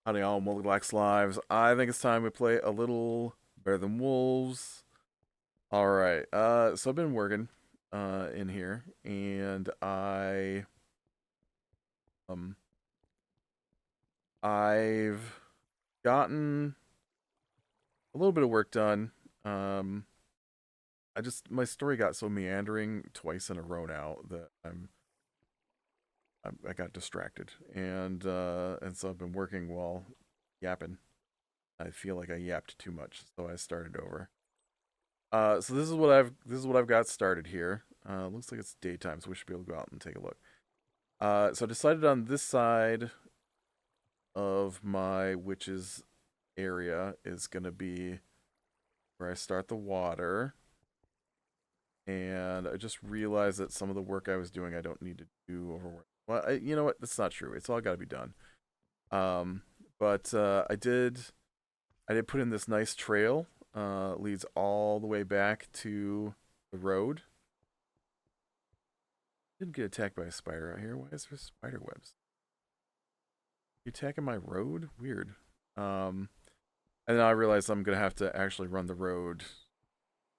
Howdy all, Multiglax Lives. I think it's time we play a little Better Than Wolves. Alright, so I've been working in here, and um I've gotten a little bit of work done. My story got so meandering twice in a row now that I got distracted, and so I've been working while yapping. I feel like I yapped too much, so I started over. So this is what I've got started here. Looks like it's daytime, so we should be able to go out and take a look. So I decided on this side of my witch's area is gonna be where I start the water. And I just realized that some of the work I was doing I don't need to do over. Well, you know what? That's not true. It's all got to be done. Um, but I did put in this nice trail. Leads all the way back to the road. Didn't get attacked by a spider out here. Why is there spider webs? You attacking my road? Weird. And then I realized I'm gonna have to actually run the road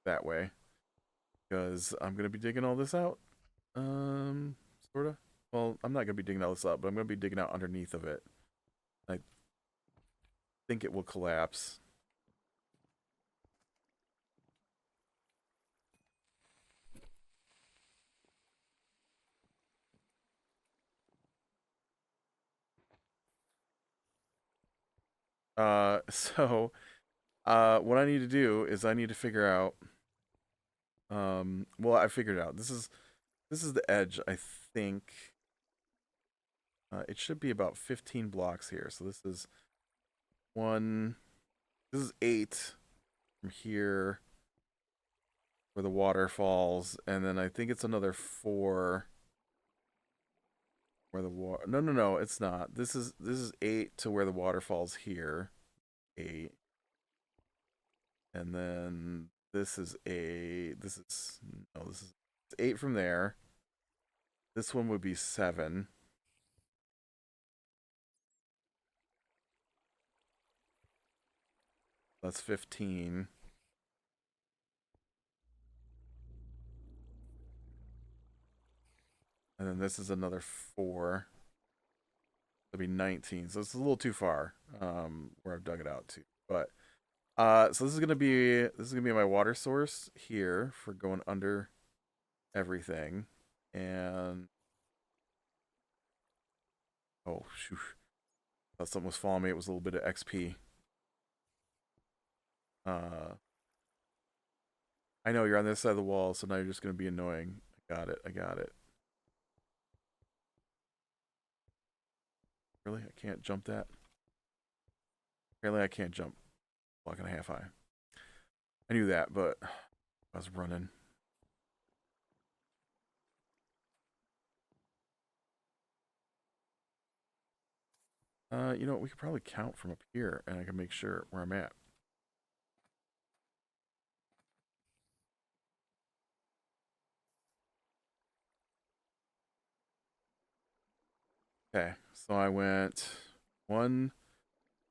that way because I'm gonna be digging all this out. Sorta. Well, I'm not gonna be digging all this out, but I'm gonna be digging out underneath of it. I think it will collapse. So what I need to do is I need to figure out. Well, I figured it out. This is the edge. I think it should be about 15 blocks here. So this is one. This is 8 from here where the water falls, and then I think it's another 4 where the water. No, it's not. This is 8 to where the water falls here. 8. And then this is this is no, this is 8 from there. This one would be 7. That's 15. And then this is another 4. That'd be 19. So it's a little too far where I've dug it out to. But so this is gonna be my water source here for going under everything. And oh shoot. Thought something was following me. It was a little bit of XP. I know you're on this side of the wall, so now you're just gonna be annoying. I got it. I got it. Really? I can't jump that? Apparently I can't jump block and a half high. I knew that, but I was running. You know, we could probably count from up here, and I can make sure where I'm at. Okay, so I went 1,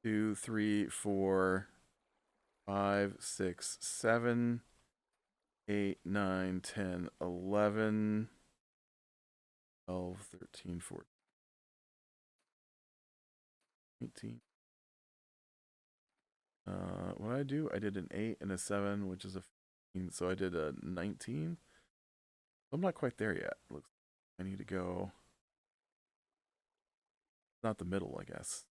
2, 3, 4, 5, 6, 7, 8, 9, 10, 11, 12, 13, 14, 18. What did I do? I did an 8 and a 7, which is a 15, so I did a 19. I'm not quite there yet. Looks like I need to go. Not the middle, I guess.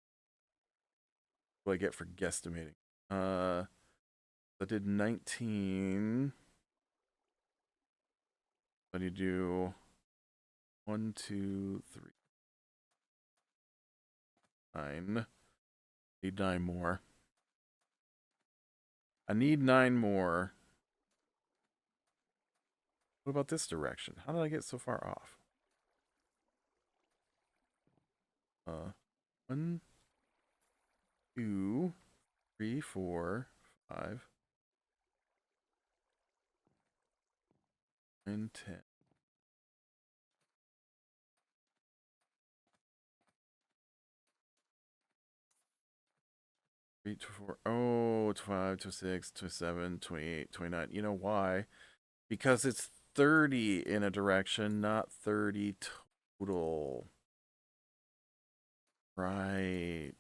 What do I get for guesstimating? I did 19. I need to do 1, 2, 3, 9. Need 9 more. I need 9 more. What about this direction? How did I get so far off? 1, 2, 3, 4, 5, and 10. Three, two, four. Oh, 25, 26, 27, 28, 29. You know why? Because it's 30 in a direction, not 30 total. Right.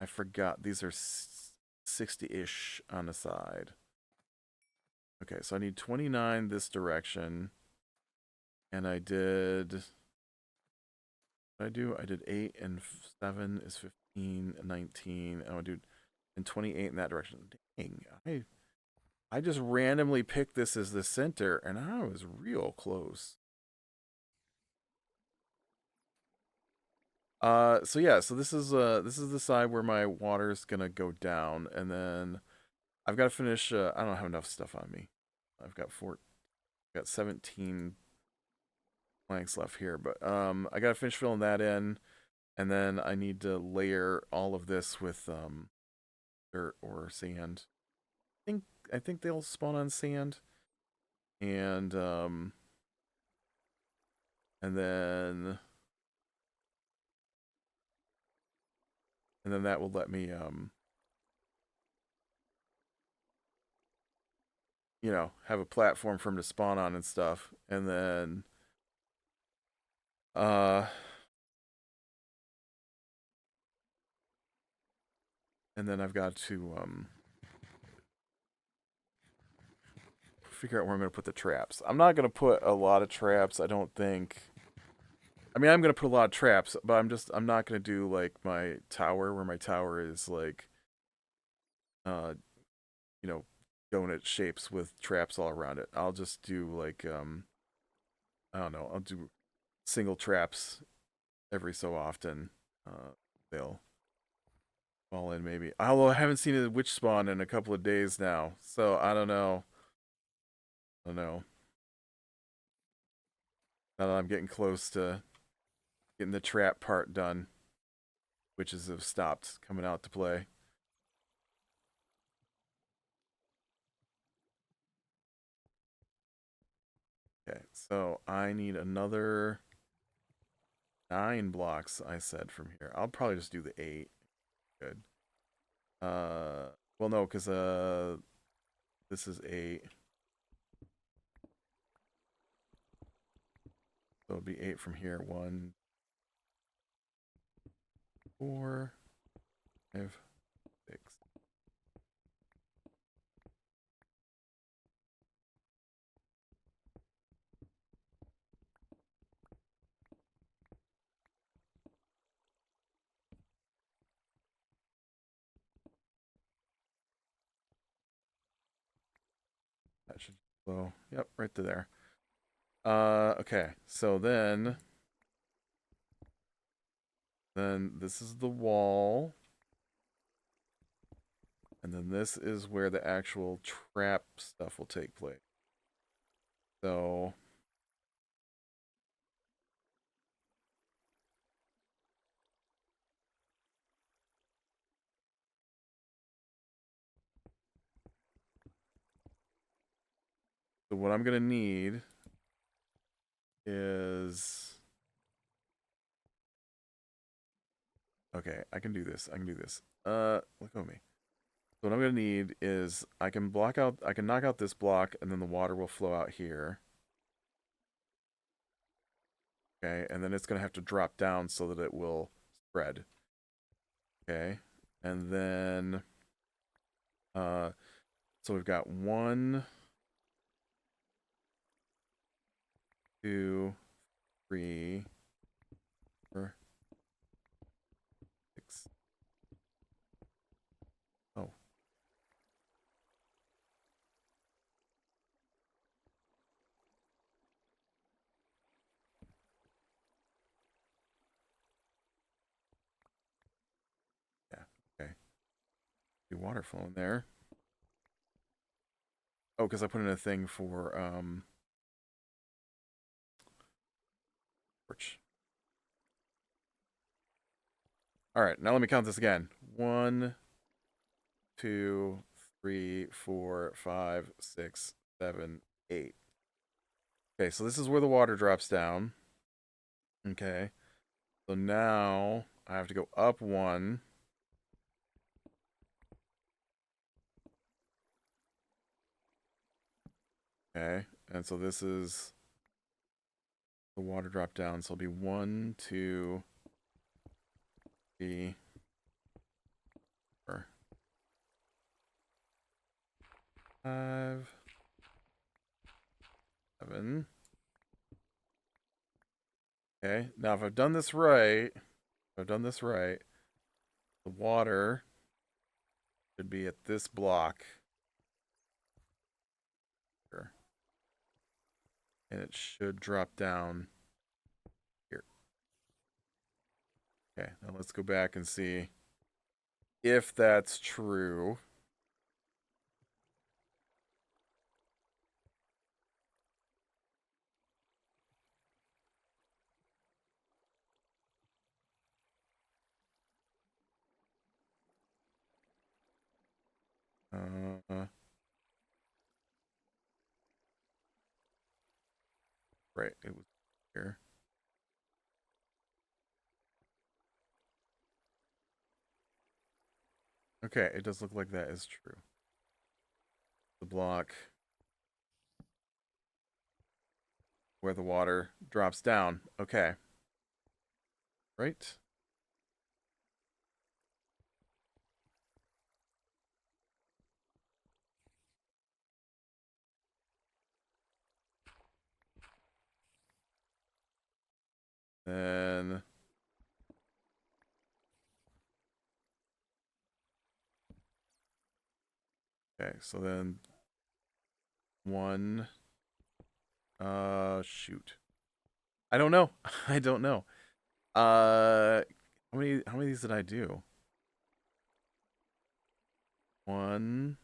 I forgot. These are 60-ish on the side. Okay, so I need 29 this direction. And I did... What did I do? I did 8 and 7 is 15 and 19. And I would do and 28 in that direction. Dang, I just randomly picked this as the center, and I was real close. So yeah, so this is the side where my water is gonna go down, and then I've got to finish. I don't have enough stuff on me. Got 17 planks left here, but I got to finish filling that in, and then I need to layer all of this with dirt or sand. I think they'll spawn on sand, and and then that will let me you know, have a platform for them to spawn on and stuff, and then uh I've got to figure out where I'm going to put the traps. I'm not going to put a lot of traps, I don't think. I mean, I'm going to put a lot of traps, but I'm not going to do like my tower, where my tower is like uh you know, donut shapes with traps all around it. I'll just do like I don't know, I'll do single traps every so often. They'll fall in maybe. Although I haven't seen a witch spawn in a couple of days now, so I don't know. I don't know. Now that I'm getting close to getting the trap part done, witches have stopped coming out to play. Okay, so I need another 9 blocks, I said, from here. I'll probably just do the 8. Good. Well, no, because this is 8. So it'll be 8 from here. 1, 4, 5, 6. That should flow. Yep, right to there. Okay, so then this is the wall. And then this is where the actual trap stuff will take place. So what I'm gonna need is, okay, I can do this. Look at me. So what I'm gonna need is I can knock out this block, and then the water will flow out here. Okay, and then it's gonna have to drop down so that it will spread. Okay, and then so we've got 1, 2, 3, 4, 6. Oh, yeah. Okay. The water flowing there. Oh, because I put in a thing for torch. All right, now let me count this again. 1, 2, 3, 4, 5, 6, 7, 8. Okay, so this is where the water drops down. Okay, so now I have to go up 1. Okay, and so this is the water drop down. So it'll be 1, 2, 3, 4, 5, 7. Okay, now if I've done this right, the water should be at this block here, and it should drop down here. Okay, now let's go back and see if that's true. Uh, right, it was here. Okay, it does look like that is true. The block where the water drops down. Okay. Right? Then okay, so then 1 shoot. I don't know. I don't know. How many of these did I do? 1.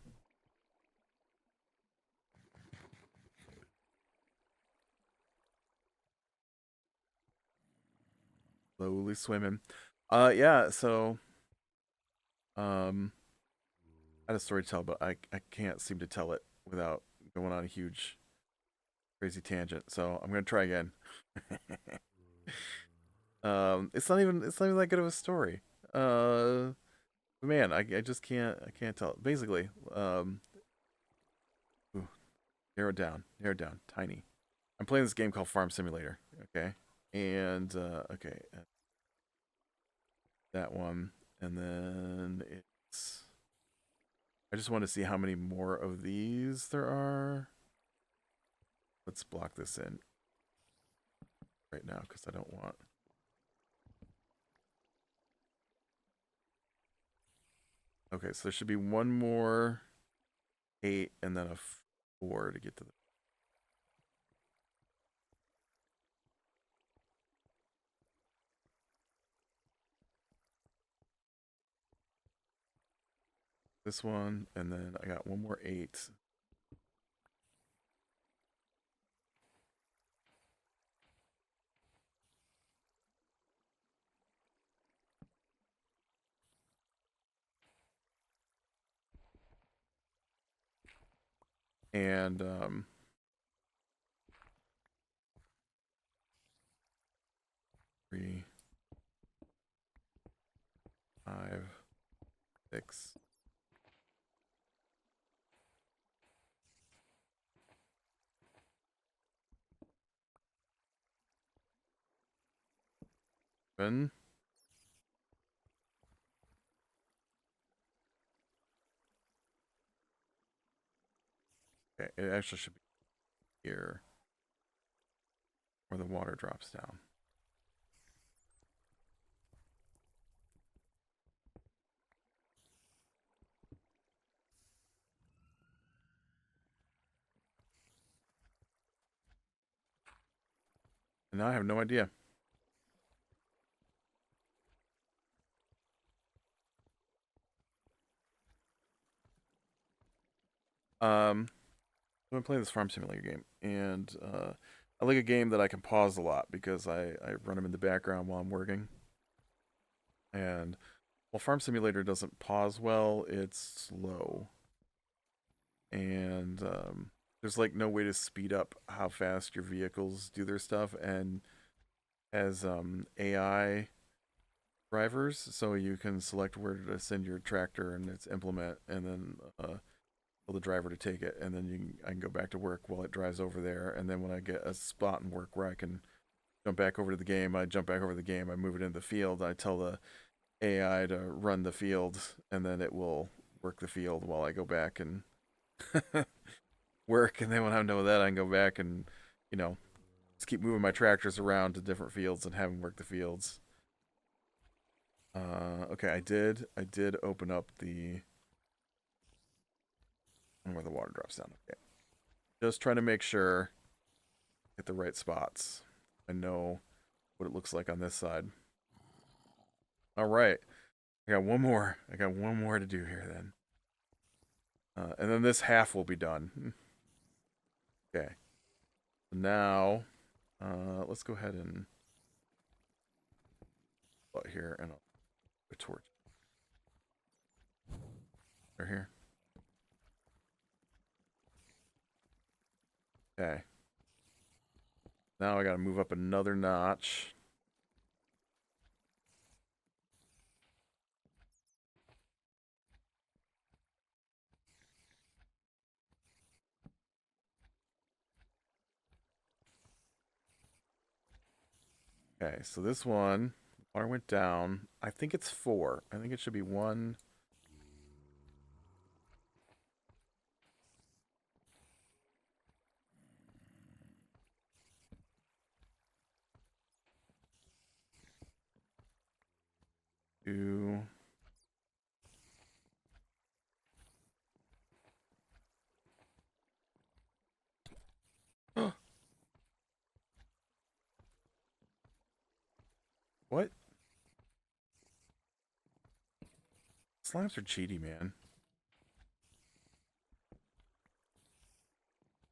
Slowly swimming. Yeah, so um I had a story to tell, but I can't seem to tell it without going on a huge crazy tangent. So I'm gonna try again. It's not even that good of a story. Man, I just can't tell it. Basically, ooh, narrow down, tiny. I'm playing this game called Farm Simulator. Okay, and okay, that one, and then it's. I just want to see how many more of these there are. Let's block this in right now because I don't want. Okay, so there should be one more 8 and then a 4 to get to this one, and then I got one more 8. And 3, 5, 6, 7. Okay, it actually should be here where the water drops down. And now I have no idea. I've been playing this farm simulator game, and I like a game that I can pause a lot because I run them in the background while I'm working. And while Farm Simulator doesn't pause well, it's slow. And there's like no way to speed up how fast your vehicles do their stuff. And as AI drivers, so you can select where to send your tractor and its implement, and then tell the driver to take it, and then I can go back to work while it drives over there. And then when I get a spot in work where I can jump back over to the game, I jump back over to the game, I move it into the field, I tell the AI to run the field, and then it will work the field while I go back and work. And then when I'm done with that, I can go back and, you know, just keep moving my tractors around to different fields and have them work the fields. Okay, I did open up the where the water drops down. Okay, just trying to make sure hit the right spots. I know what it looks like on this side. All right, I got one more. I got one more to do here then, and then this half will be done. Okay, now let's go ahead and put here and I'll a torch. Right here. Okay. Now I gotta move up another notch. Okay, so this one, water went down. I think it's 4. I think it should be 1. 2. What? Slimes are cheaty, man.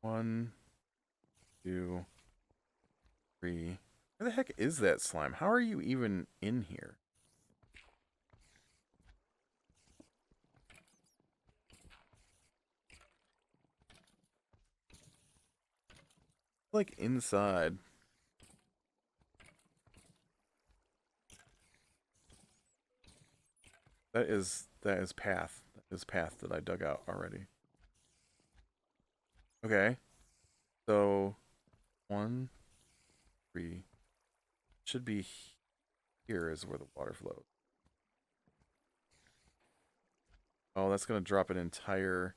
1, 2, 3. Where the heck is that slime? How are you even in here? Like inside. That is path. That is path that I dug out already. Okay. So 1, 3. Should be here is where the water flows. Oh, that's gonna drop an entire.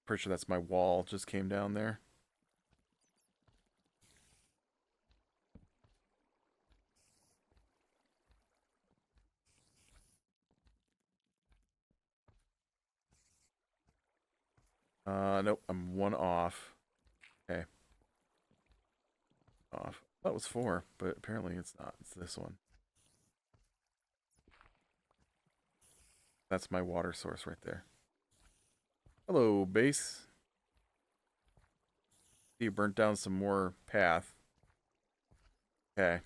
Pretty sure that's my wall just came down there. Nope, I'm 1 off. Okay. Off. That was 4, but apparently it's not. It's this one. That's my water source right there. Hello, base. You burnt down some more path. Okay.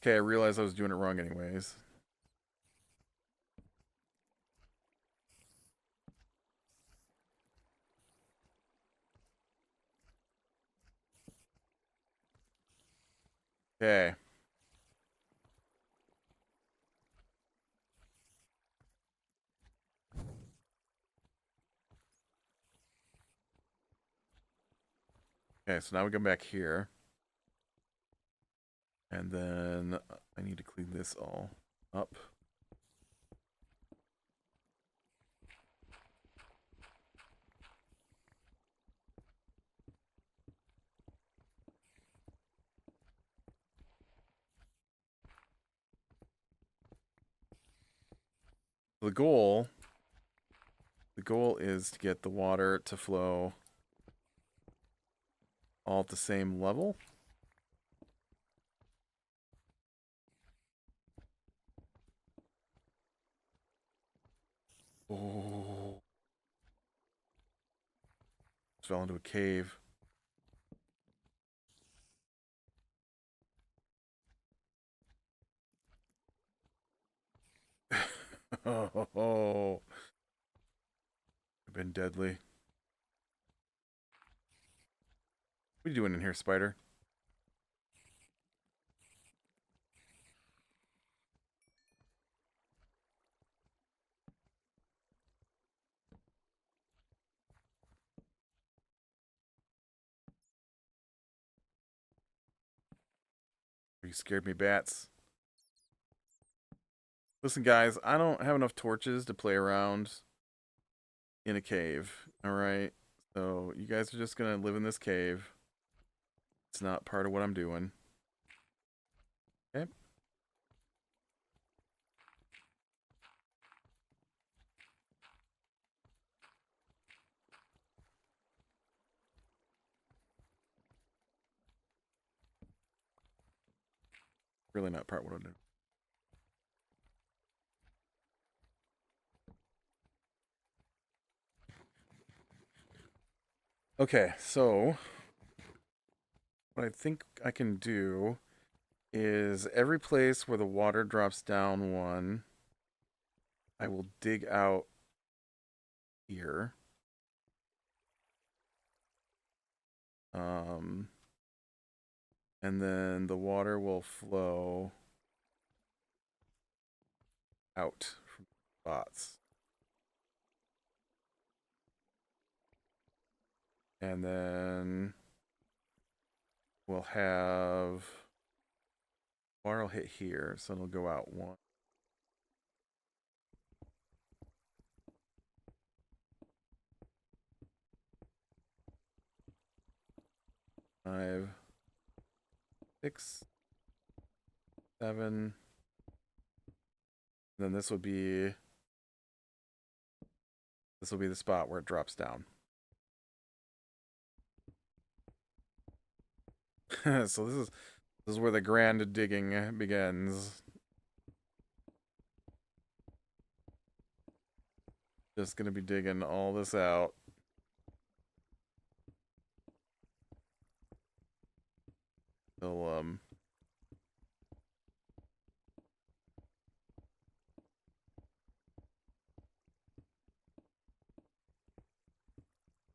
Okay, I realized I was doing it wrong anyways. Okay. Okay, so now we come back here. And then I need to clean this all up. The goal is to get the water to flow all at the same level. Oh. Fell into a cave. Oh, I've been deadly. What are you doing in here, spider? You scared me, bats. Listen, guys, I don't have enough torches to play around in a cave. All right, so you guys are just gonna live in this cave. It's not part of what I'm doing. Okay. Really not part of what I'm doing. Okay, so what I think I can do is every place where the water drops down one, I will dig out here. Um, and then the water will flow out from spots. And then we'll have water will hit here, so it'll go out one. Five, 6, 7. Then this will be the spot where it drops down. So this is where the grand digging begins. Just gonna be digging all this out. Till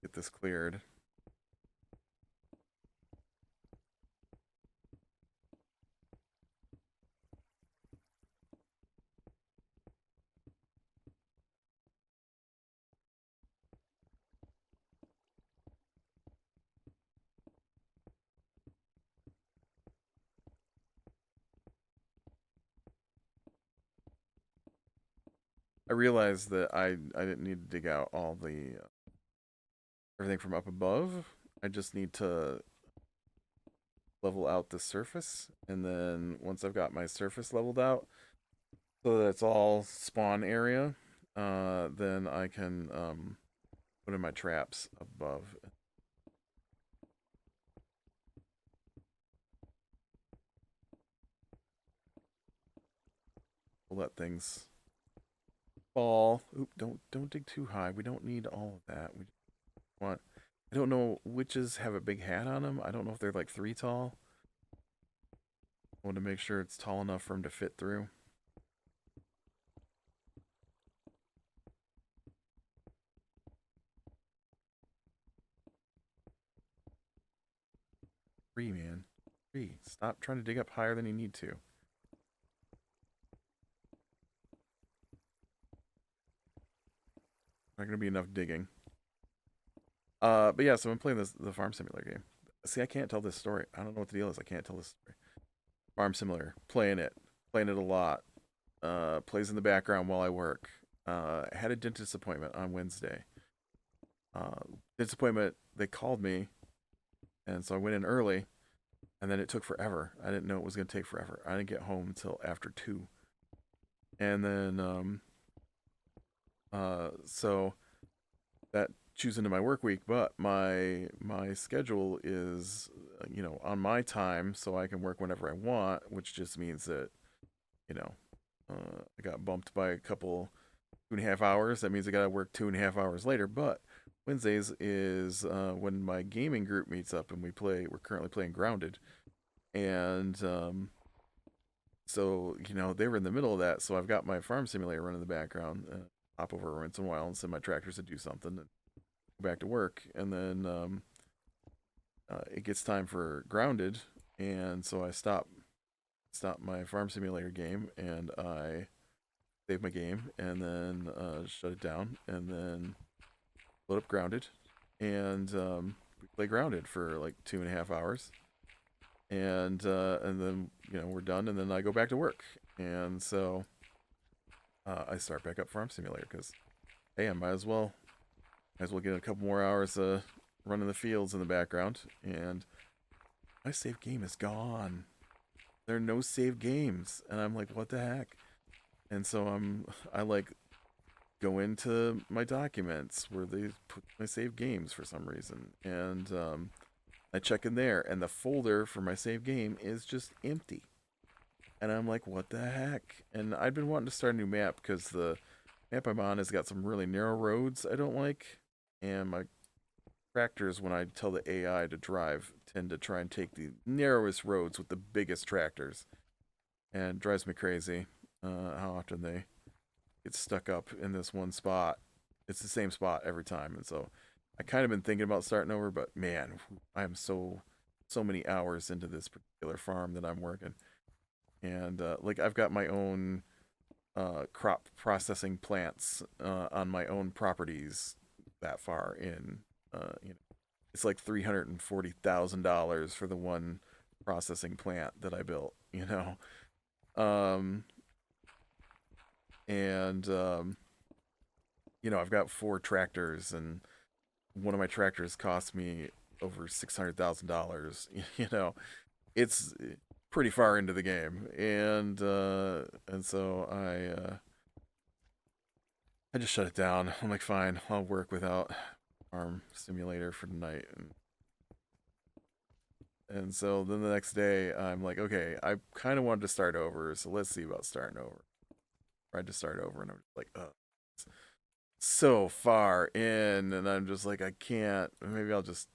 get this cleared. I realized that I didn't need to dig out all the everything from up above. I just need to level out the surface, and then once I've got my surface leveled out, so that it's all spawn area, then I can put in my traps above. We'll let things fall. Oop! Don't dig too high. We don't need all of that. We want. I don't know, witches have a big hat on them. I don't know if they're like 3 tall. I want to make sure it's tall enough for them to fit through. Three, man. 3. Stop trying to dig up higher than you need to. Not gonna be enough digging. But yeah, so I'm playing the farm simulator game. See, I can't tell this story. I don't know what the deal is. I can't tell this story. Farm simulator, playing it a lot. Plays in the background while I work. Had a dentist appointment on Wednesday. Dentist appointment. They called me, and so I went in early, and then it took forever. I didn't know it was gonna take forever. I didn't get home until after 2, and then so that chews into my work week, but my schedule is on my time, so I can work whenever I want, which just means that you know I got bumped by a couple 2.5 hours. That means I gotta work 2.5 hours later. But Wednesdays is when my gaming group meets up and we play. We're currently playing Grounded, and So, you know, they were in the middle of that. So I've got my farm simulator running in the background. Hop over once in a while and send my tractors to do something and go back to work. And then it gets time for grounded. And so I stop my farm simulator game and I save my game and then shut it down and then load up grounded. And we play grounded for like 2.5 hours. And then you know we're done, and then I go back to work, and so I start back up Farm Simulator because hey, I might as well get a couple more hours running the fields in the background, and my save game is gone. There are no save games, and I'm like, what the heck? And so I like go into my documents where they put my save games for some reason, and I check in there, and the folder for my save game is just empty. And I'm like, what the heck? And I'd been wanting to start a new map because the map I'm on has got some really narrow roads I don't like. And my tractors, when I tell the AI to drive, tend to try and take the narrowest roads with the biggest tractors. And it drives me crazy how often they get stuck up in this one spot. It's the same spot every time. And so I kind of been thinking about starting over, but man, I am so many hours into this particular farm that I'm working. And like I've got my own crop processing plants on my own properties that far in. You know, it's like $340,000 for the one processing plant that I built. You know, and you know I've got 4 tractors, and one of my tractors cost me over $600,000. You know, it's pretty far into the game, and so I just shut it down. I'm like, fine, I'll work without Farm Simulator for tonight, and so then the next day I'm like, okay, I kind of wanted to start over, so let's see about starting over. Tried to start over, and I'm just like, so far in, and I'm just like, I can't. Maybe I'll just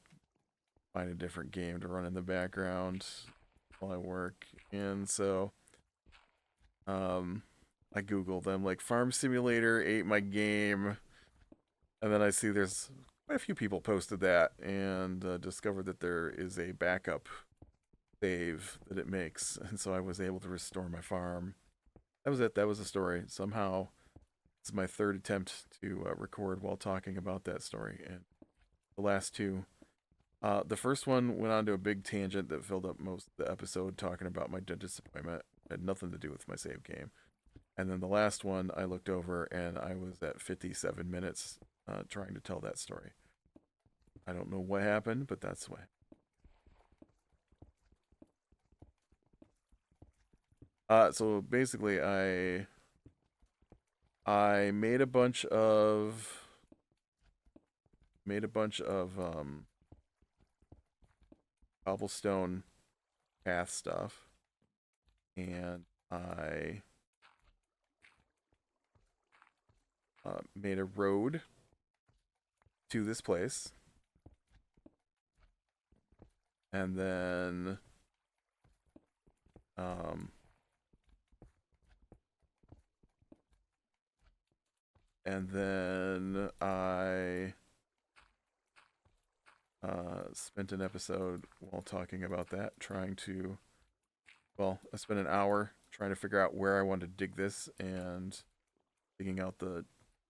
find a different game to run in the background while I work. And so I googled them, like Farm Simulator ate my game, and then I see there's quite a few people posted that, and discovered that there is a backup save that it makes, and so I was able to restore my farm. That was it. That was the story. Somehow it's my third attempt to record while talking about that story, and the last two. The first one went on to a big tangent that filled up most of the episode, talking about my dentist appointment. It had nothing to do with my save game. And then the last one, I looked over and I was at 57 minutes trying to tell that story. I don't know what happened, but that's what. So basically, I made a bunch of cobblestone path stuff, and I made a road to this place, and then um, I spent an episode while talking about that, trying to. Well, I spent an hour trying to figure out where I wanted to dig this and digging out the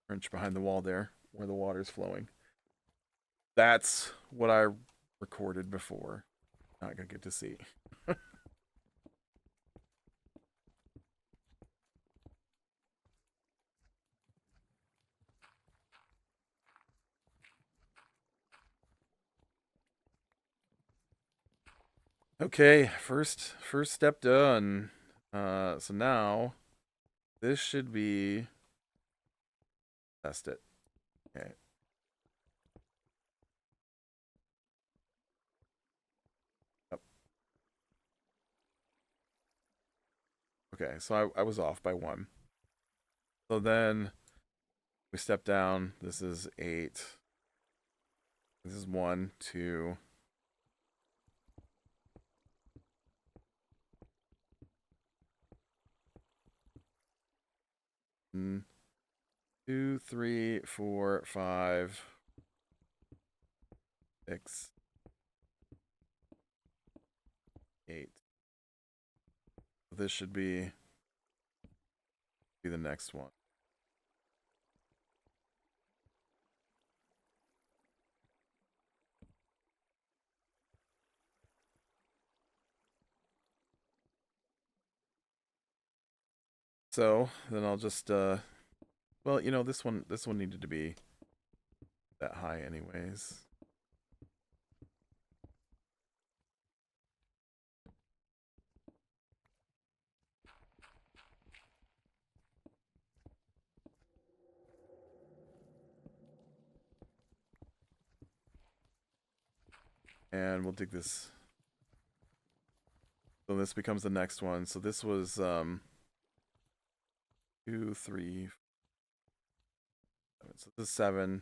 trench behind the wall there where the water's flowing. That's what I recorded before. Not gonna get to see. Okay, first step done. So now this should be test it. Okay. Yep. Okay, so I was off by one. So then we step down. This is 8. This is 1, 2. 1, 2, 3, 4, 5, 6, 8. This should be the next one. So then I'll just well, you know, this one needed to be that high anyways. And we'll dig this. So this becomes the next one. So this was 2, 3, 7. So this is 7.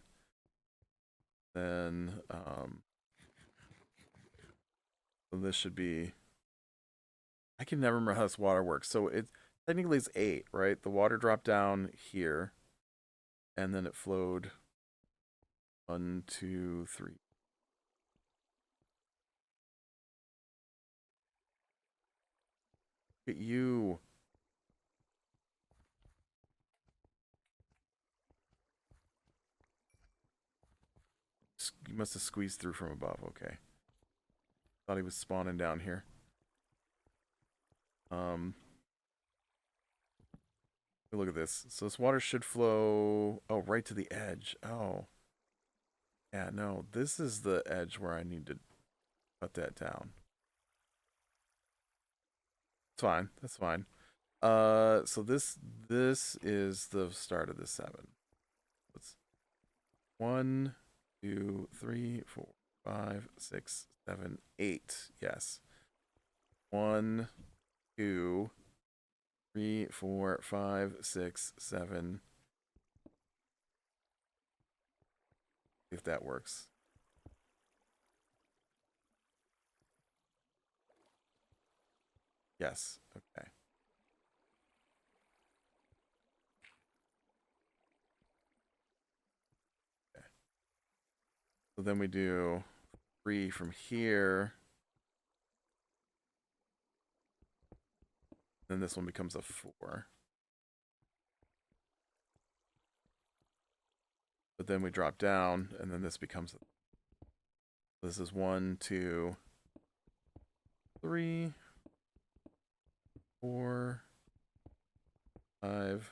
Then so this should be, I can never remember how this water works. So it technically is 8, right? The water dropped down here, and then it flowed 1, 2, 3. Look at you. You must have squeezed through from above. Okay. Thought he was spawning down here. Look at this. So this water should flow, oh, right to the edge. Oh. Yeah, no. This is the edge where I need to cut that down. It's fine. That's fine. So this is the start of the 7. Let's 1, 2, 3, 4, 5, 6, 7, 8. Yes. 1, 2, 3, 4, 5, 6, 7. If that works. Yes. Okay. Okay. So then we do 3 from here. Then this one becomes a 4. But then we drop down, and then this becomes a, this is 1, 2, 3, 4, 5,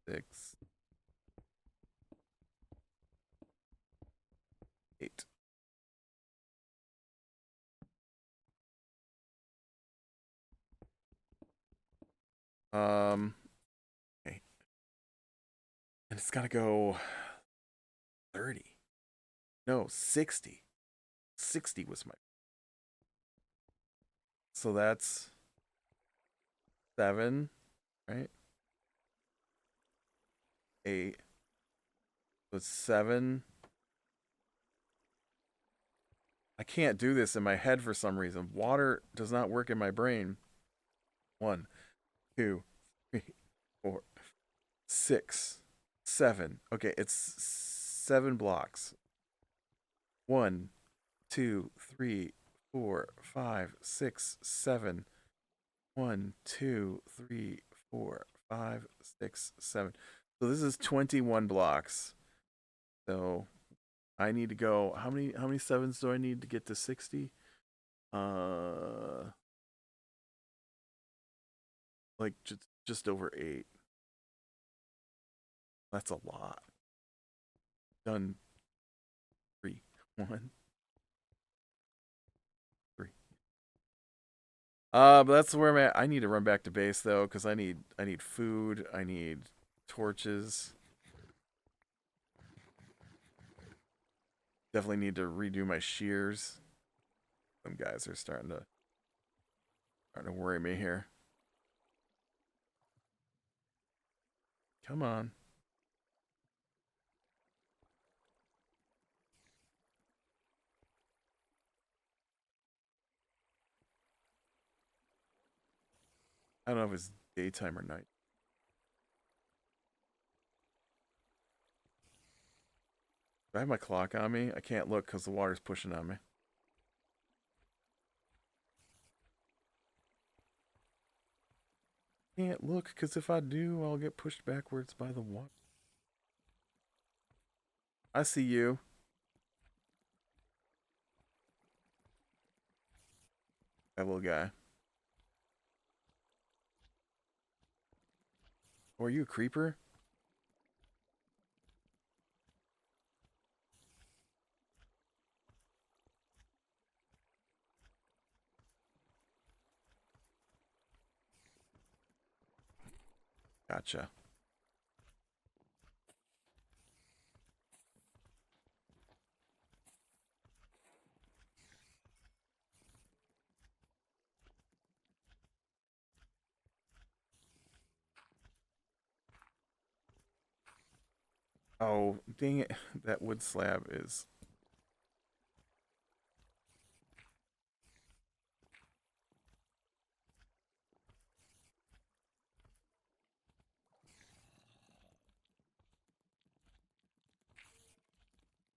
6, 8. Okay. And it's gotta go 30. No, 60. 60 was my. So that's 7, right? 8. So it's 7. I can't do this in my head for some reason. Water does not work in my brain. 1, 2, 3, 4, 6, 7. Okay, it's 7 blocks. 1, 2, 3, 4, 5, 6, 7. 1, 2, 3, 4, 5, 6, 7. So this is 21 blocks. So I need to go. How many sevens do I need to get to 60? Like just over 8. That's a lot. Done 3. 1, 3. But that's where I'm at. I need to run back to base though, because I need food. I need torches. Definitely need to redo my shears. Some guys are starting to worry me here. Come on. I don't know if it's daytime or night. Do I have my clock on me? I can't look because the water's pushing on me. Can't look because if I do, I'll get pushed backwards by the water. I see you. That little guy. Or are you a creeper? Gotcha. Oh, dang it. That wood slab is...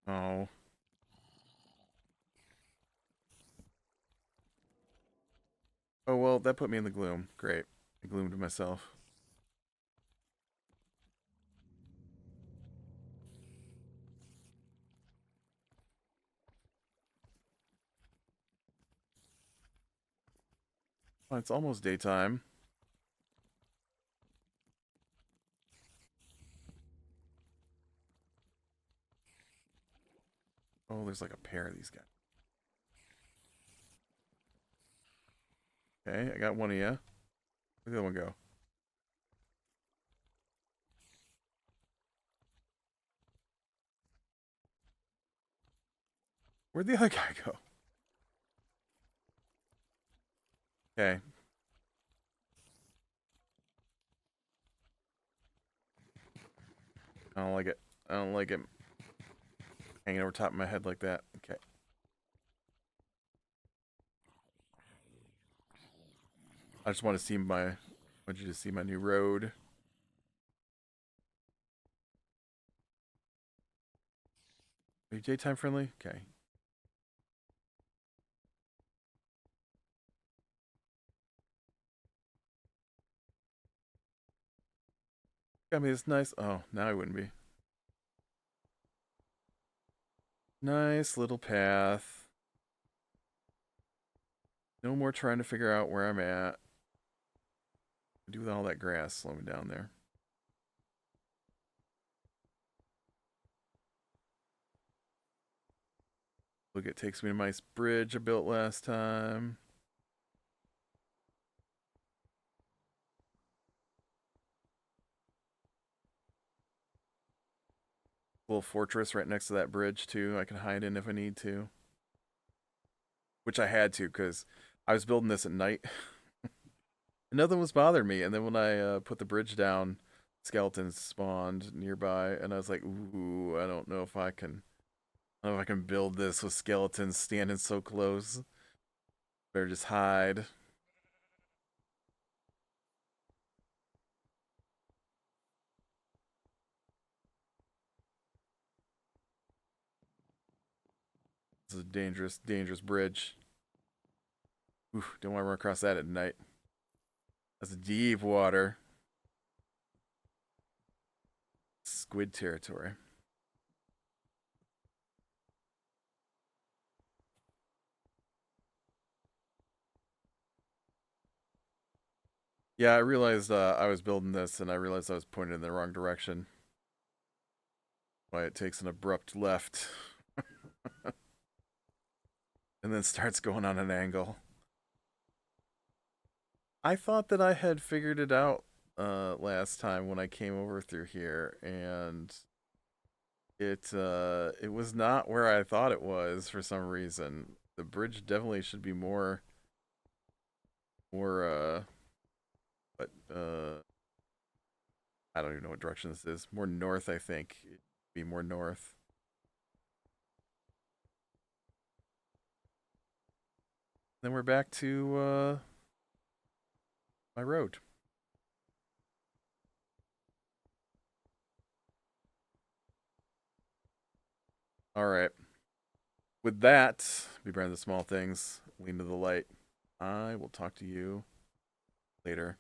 Oh. Oh, well, that put me in the gloom. Great. I gloomed myself. Oh, it's almost daytime. Oh, there's like a pair of these guys. Okay, I got one of you. Where'd the other one go? Where'd the other guy go? Okay. I don't like it. I don't like it hanging over top of my head like that. Okay. I just want to see my... I want you to see my new road. Are you daytime friendly? Okay. Got me this nice... Oh, now I wouldn't be. Nice little path. No more trying to figure out where I'm at. Do with all that grass slowing down there. Look, it takes me to my nice bridge I built last time. Little fortress right next to that bridge too. I can hide in if I need to. Which I had to because I was building this at night. And nothing was bothering me. And then when I put the bridge down, skeletons spawned nearby, and I was like, "Ooh, I don't know if I can. I don't know if I can build this with skeletons standing so close. Better just hide." This is a dangerous, dangerous bridge. Ooh, don't want to run across that at night. That's deep water. Squid territory. Yeah, I realized I was building this, and I realized I was pointed in the wrong direction. Why it takes an abrupt left, and then starts going on an angle. I thought that I had figured it out last time when I came over through here, and it was not where I thought it was for some reason. The bridge definitely should be more but I don't even know what direction this is. More north, I think. It'd be more north. Then we're back to my road. All right. With that, beware of the small things, lean to the light. I will talk to you later.